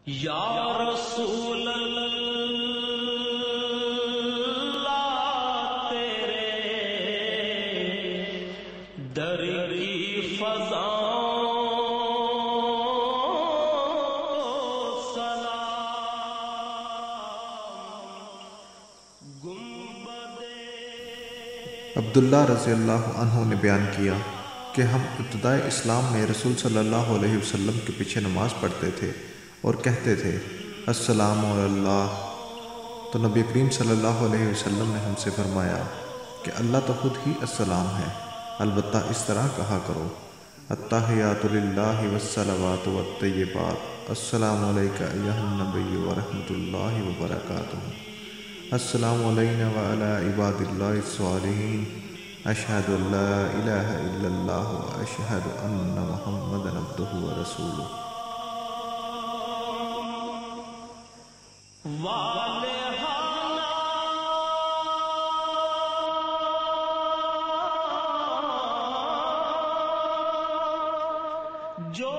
یا رسول اللہ تیرے در کی فضاؤں سلام گنبد۔ عبداللہ رضی اللہ عنہ نے بیان کیا کہ ہم ابتدائے اسلام میں رسول صلی اللہ علیہ وسلم کے پیچھے نماز پڑھتے تھے اور کہتے تھے السلام علی اللہ، تو نبی کریم صلی اللہ علیہ وسلم نے ہم سے فرمایا کہ اللہ تو خود ہی السلام ہے، البتہ اس طرح کہا کرو التحیات للہ والصلوات والطیبات، السلام علیک ایھا النبی ورحمۃ اللہ وبرکاتہ، السلام علینا وعلی عباد اللہ الصالحین، اشہد ان لا الہ الا اللہ واشہد ان محمدا عبدہ ورسولہ۔ جو